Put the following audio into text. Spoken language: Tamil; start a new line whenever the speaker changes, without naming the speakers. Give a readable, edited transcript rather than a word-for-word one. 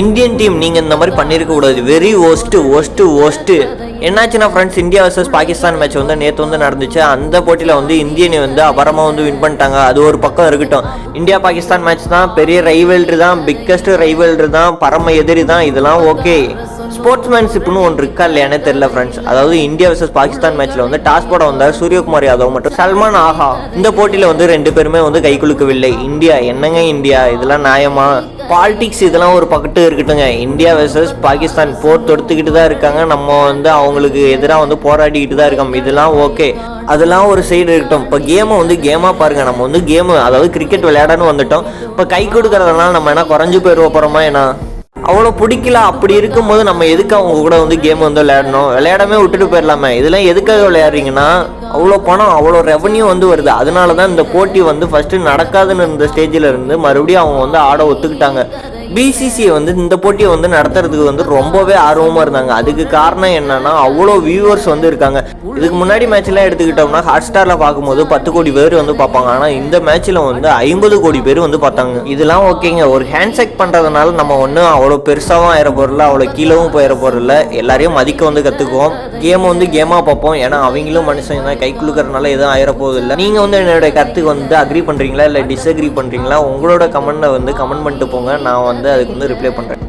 இந்தியன் டீம் நீங்கள் இந்த மாதிரி பண்ணியிருக்க கூடாது. Very worst. என்னாச்சுன்னா friends, India versus Pakistan match வந்து நேற்று வந்து நடந்துச்சு. அந்த போட்டியில் வந்து இந்தியனை வந்து அபரமாக வந்து வின் பண்ணிட்டாங்க. அது ஒரு பக்கம் இருக்கட்டும். இந்தியா பாகிஸ்தான் மேட்ச் தான், பெரிய ரைவல்ரி தான், பிக்கஸ்ட் ரைவல்ரி தான், பரம எதிரி தான், இதெல்லாம் ஓகே. ஸ்போர்ட்ஸ்மேன்ஷிப்னு ஒன்று இருக்கா இல்லையானே தெரியல ஃப்ரெண்ட்ஸ். அதாவது இந்தியா வர்சஸ் பாகிஸ்தான் மேட்ச்ல வந்து டாஸ் போட வந்தார் சூரியகுமார் யாதவ் மற்றும் சல்மான் ஆஹா. இந்த போட்டியில் வந்து 2 பேருமே வந்து கை குலுக்கவில்லை. இந்தியா என்னங்க இந்தியா, இதெல்லாம் நியாயமா? பாலிடிக்ஸ் இதெல்லாம் ஒரு பக்கத்து இருக்கட்டுங்க. இந்தியா வர்சஸ் பாகிஸ்தான் போர் தொடுத்துக்கிட்டு தான் இருக்காங்க. நம்ம வந்து அவங்களுக்கு எதிராக வந்து போராடிக்கிட்டு தான் இருக்கோம். இதெல்லாம் ஓகே, அதெல்லாம் ஒரு சைடு இருக்கட்டும். இப்போ கேமை வந்து கேமாக பாருங்கள். நம்ம வந்து கேமு, அதாவது கிரிக்கெட் விளையாடன்னு வந்துட்டோம். இப்போ கை கொடுக்கறதுனால நம்ம என்ன குறைஞ்சு போயிடுவோம் போகிறோமா? ஏன்னா அவ்வளோ பிடிக்கல. அப்படி இருக்கும்போது நம்ம எதுக்கு அவங்க கூட வந்து கேம் வந்து விளையாடணும்? விளையாடமே விட்டுட்டு போயிடலாமே. இதெல்லாம் எதுக்காக விளையாடுறீங்கன்னா, அவ்வளோ பணம், அவ்வளோ ரெவன்யூ வந்து வருது. அதனால தான் இந்த போட்டி வந்து ஃபஸ்ட்டு நடக்காதுன்னு இருந்த ஸ்டேஜில் இருந்து மறுபடியும் அவங்க வந்து ஆட ஒத்துக்கிட்டாங்க. பிசிசிஐ வந்து இந்த போட்டியை வந்து நடத்துறதுக்கு வந்து ரொம்பவே ஆர்வமாக இருந்தாங்க. அதுக்கு காரணம் என்னன்னா, அவ்வளோ வியூவர்ஸ் வந்து இருக்காங்க. இதுக்கு முன்னாடி மேட்ச்லாம் எடுத்துக்கிட்டோம்னா ஹாட் ஸ்டாரில் பார்க்கும்போது 10 கோடி பேர் வந்து பார்ப்பாங்க. ஆனால் இந்த மேட்ச்சில் வந்து 50 கோடி பேர் வந்து பார்த்தாங்க. இதெல்லாம் ஓகேங்க. ஒரு ஹேண்ட்ஷேக் பண்ணுறதுனால நம்ம ஒன்றும் அவ்வளோ பெருசாகவும் ஆயிர போகிறல, அவ்வளோ கீழவும் போயிட போகிறல. எல்லாரையும் மதிக்க வந்து கற்றுக்குவோம். கேமை வந்து கேமாக பார்ப்போம். ஏன்னா அவங்களும் மனுஷங்க தான். கை குலுக்கறதுனால எதுவும் ஆயிர போகுது இல்லை. நீங்கள் வந்து என்னோட கருத்துக்கு வந்து அக்ரி பண்ணுறீங்களா இல்லை டிஸ்அக்ரி பண்ணுறீங்களா? உங்களோட கமெண்ட்டை வந்து கமெண்ட் பண்ணிட்டு போங்க. நான் வந்து அதுக்கு வந்து ரிப்ளை பண்ணுறேன்.